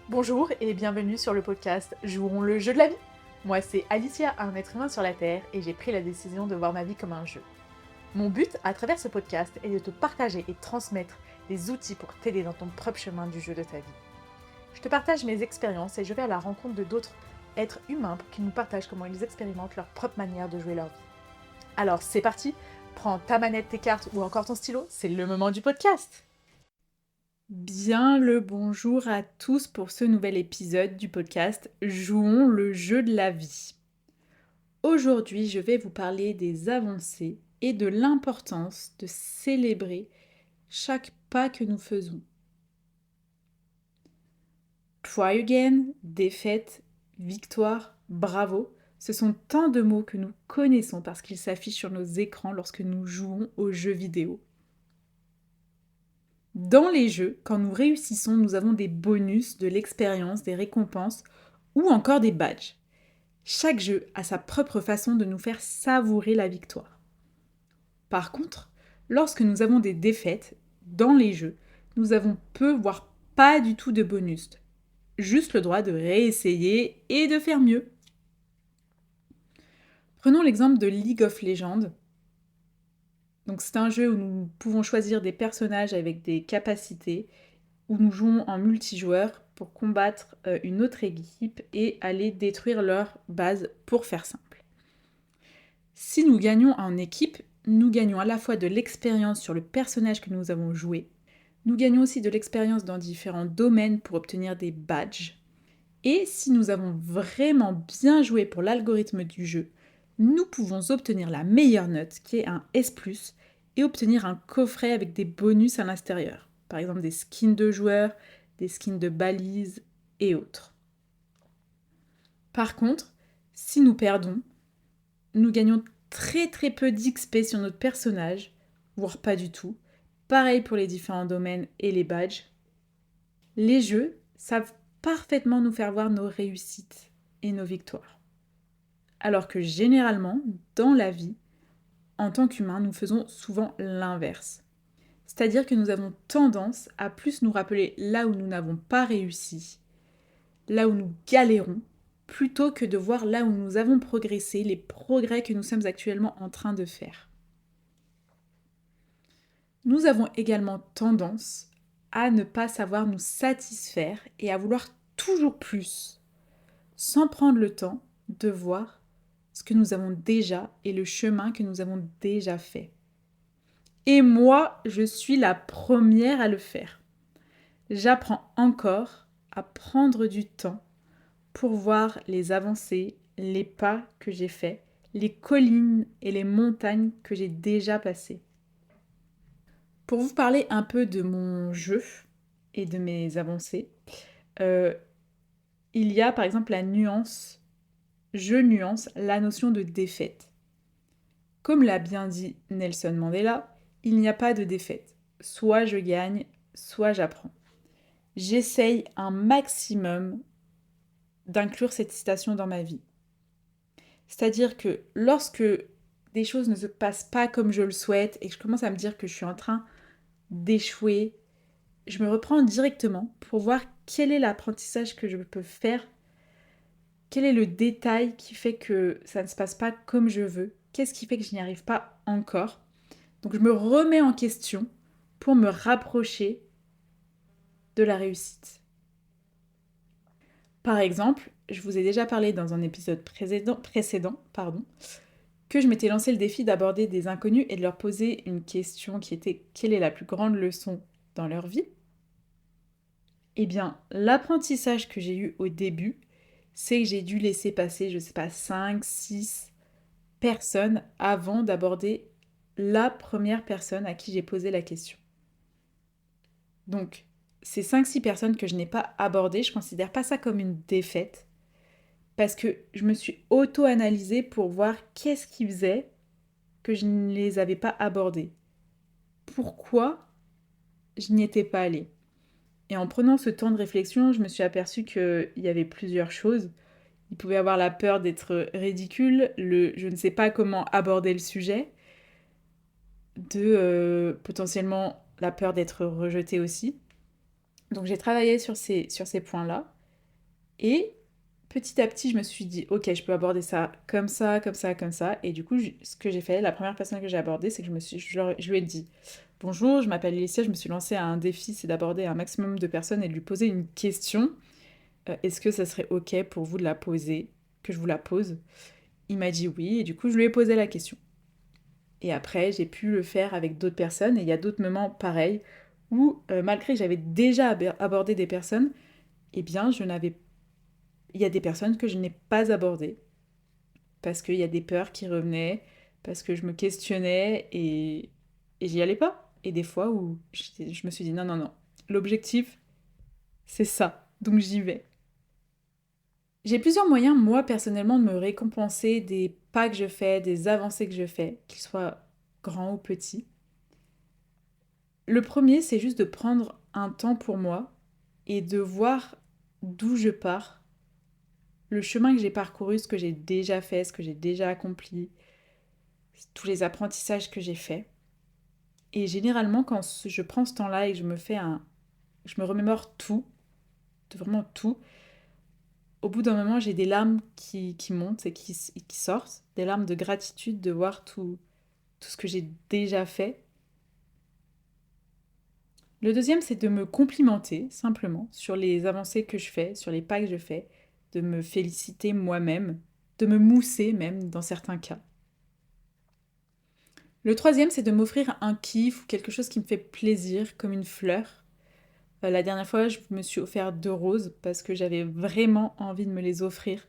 Bonjour et bienvenue sur le podcast Jouons le jeu de la vie. Moi c'est Alicia, un être humain sur la Terre, et j'ai pris la décision de voir ma vie comme un jeu. Mon but à travers ce podcast est de te partager et transmettre des outils pour t'aider dans ton propre chemin du jeu de ta vie. Je te partage mes expériences et je vais à la rencontre de d'autres êtres humains pour qu'ils nous partagent comment ils expérimentent leur propre manière de jouer leur vie. Alors c'est parti, prends ta manette, tes cartes ou encore ton stylo, c'est le moment du podcast. Bien le bonjour à tous pour ce nouvel épisode du podcast Jouons le jeu de la vie. Aujourd'hui, je vais vous parler des avancées et de l'importance de célébrer chaque pas que nous faisons. Try again, défaite, victoire, bravo, ce sont tant de mots que nous connaissons parce qu'ils s'affichent sur nos écrans lorsque nous jouons aux jeux vidéo. Dans les jeux, quand nous réussissons, nous avons des bonus, de l'expérience, des récompenses ou encore des badges. Chaque jeu a sa propre façon de nous faire savourer la victoire. Par contre, lorsque nous avons des défaites dans les jeux, nous avons peu voire pas du tout de bonus. Juste le droit de réessayer et de faire mieux. Prenons l'exemple de League of Legends. Donc c'est un jeu où nous pouvons choisir des personnages avec des capacités, où nous jouons en multijoueur pour combattre une autre équipe et aller détruire leur base pour faire simple. Si nous gagnons en équipe, nous gagnons à la fois de l'expérience sur le personnage que nous avons joué, nous gagnons aussi de l'expérience dans différents domaines pour obtenir des badges, et si nous avons vraiment bien joué pour l'algorithme du jeu, nous pouvons obtenir la meilleure note qui est un S+, et obtenir un coffret avec des bonus à l'intérieur. Par exemple des skins de joueurs, des skins de balises et autres. Par contre, si nous perdons, nous gagnons très peu d'XP sur notre personnage, voire pas du tout. Pareil pour les différents domaines et les badges. Les jeux savent parfaitement nous faire voir nos réussites et nos victoires. Alors que généralement, dans la vie, en tant qu'humains, nous faisons souvent l'inverse. C'est-à-dire que nous avons tendance à plus nous rappeler là où nous n'avons pas réussi, là où nous galérons, plutôt que de voir là où nous avons progressé, les progrès que nous sommes actuellement en train de faire. Nous avons également tendance à ne pas savoir nous satisfaire et à vouloir toujours plus, sans prendre le temps de voir ce que nous avons déjà et le chemin que nous avons déjà fait. Et moi, je suis la première à le faire. J'apprends encore à prendre du temps pour voir les avancées, les pas que j'ai faits, les collines et les montagnes que j'ai déjà passées. Pour vous parler un peu de mon jeu et de mes avancées, il y a par exemple je nuance la notion de défaite. Comme l'a bien dit Nelson Mandela, il n'y a pas de défaite. Soit je gagne, soit j'apprends. J'essaye un maximum d'inclure cette citation dans ma vie. C'est-à-dire que lorsque des choses ne se passent pas comme je le souhaite et que je commence à me dire que je suis en train d'échouer, je me reprends directement pour voir quel est l'apprentissage que je peux faire, quel est le détail qui fait que ça ne se passe pas comme je veux, qu'est-ce qui fait que je n'y arrive pas encore. Donc je me remets en question pour me rapprocher de la réussite. Par exemple, je vous ai déjà parlé dans un épisode précédent, que je m'étais lancé le défi d'aborder des inconnus et de leur poser une question qui était « Quelle est la plus grande leçon dans leur vie ?» Eh bien, l'apprentissage que j'ai eu au début, c'est que j'ai dû laisser passer, 5, 6 personnes avant d'aborder la première personne à qui j'ai posé la question. Donc, ces 5-6 personnes que je n'ai pas abordées, je ne considère pas ça comme une défaite, parce que je me suis auto-analysée pour voir qu'est-ce qui faisait que je ne les avais pas abordées. Pourquoi je n'y étais pas allée. Et en prenant ce temps de réflexion, je me suis aperçue qu'il y avait plusieurs choses. Il pouvait y avoir la peur d'être ridicule, je ne sais pas comment aborder le sujet, potentiellement la peur d'être rejetée aussi. Donc j'ai travaillé sur ces points-là. Et petit à petit, je me suis dit, ok, je peux aborder ça comme ça, comme ça, comme ça. Et du coup, ce que j'ai fait, la première personne que j'ai abordée, c'est que je lui ai dit, bonjour, je m'appelle Alicia, je me suis lancée à un défi, c'est d'aborder un maximum de personnes et de lui poser une question. Est-ce que ça serait ok pour vous de la poser, que je vous la pose? Il m'a dit oui, et du coup, je lui ai posé la question. Et après, j'ai pu le faire avec d'autres personnes, et il y a d'autres moments pareils, où malgré que j'avais déjà abordé des personnes, eh bien, il y a des personnes que je n'ai pas abordées, parce qu'il y a des peurs qui revenaient, parce que je me questionnais, et j'y allais pas. Et des fois où je me suis dit, non, non, non, l'objectif, c'est ça, donc j'y vais. J'ai plusieurs moyens, moi, personnellement, de me récompenser des pas que je fais, des avancées que je fais, qu'ils soient grands ou petits. Le premier, c'est juste de prendre un temps pour moi et de voir d'où je pars, le chemin que j'ai parcouru, ce que j'ai déjà fait, ce que j'ai déjà accompli, tous les apprentissages que j'ai faits. Et généralement, quand je prends ce temps-là et que je me remémore tout, de vraiment tout, au bout d'un moment, j'ai des larmes qui montent et qui sortent, des larmes de gratitude de voir tout ce que j'ai déjà fait. Le deuxième, c'est de me complimenter simplement sur les avancées que je fais, sur les pas que je fais, de me féliciter moi-même, de me mousser même dans certains cas. Le troisième, c'est de m'offrir un kiff ou quelque chose qui me fait plaisir, comme une fleur. La dernière fois, je me suis offert 2 roses parce que j'avais vraiment envie de me les offrir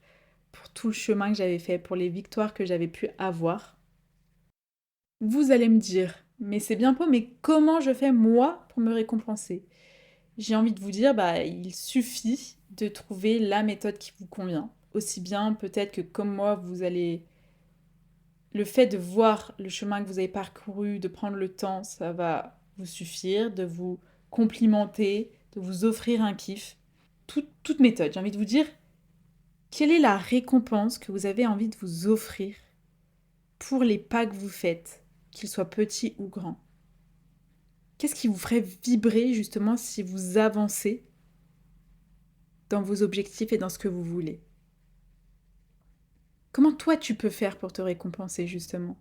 pour tout le chemin que j'avais fait, pour les victoires que j'avais pu avoir. Vous allez me dire, mais c'est bien beau, mais comment je fais moi pour me récompenser? J'ai envie de vous dire, bah, il suffit de trouver la méthode qui vous convient. Aussi bien peut-être que comme moi, vous allez... Le fait de voir le chemin que vous avez parcouru, de prendre le temps, ça va vous suffire, de vous complimenter, de vous offrir un kiff. Toute méthode, j'ai envie de vous dire, quelle est la récompense que vous avez envie de vous offrir pour les pas que vous faites, qu'ils soient petits ou grands? Qu'est-ce qui vous ferait vibrer justement si vous avancez dans vos objectifs et dans ce que vous voulez? Comment toi tu peux faire pour te récompenser justement?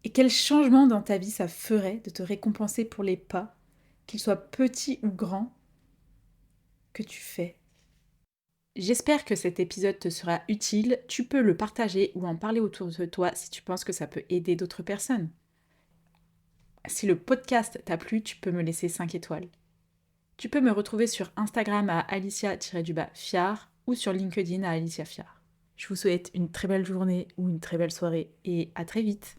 Et quel changement dans ta vie ça ferait de te récompenser pour les pas, qu'ils soient petits ou grands, que tu fais? J'espère que cet épisode te sera utile. Tu peux le partager ou en parler autour de toi si tu penses que ça peut aider d'autres personnes. Si le podcast t'a plu, tu peux me laisser 5 étoiles. Tu peux me retrouver sur Instagram à alicia-fiar ou sur LinkedIn à Alicia Fiar. Je vous souhaite une très belle journée ou une très belle soirée et à très vite.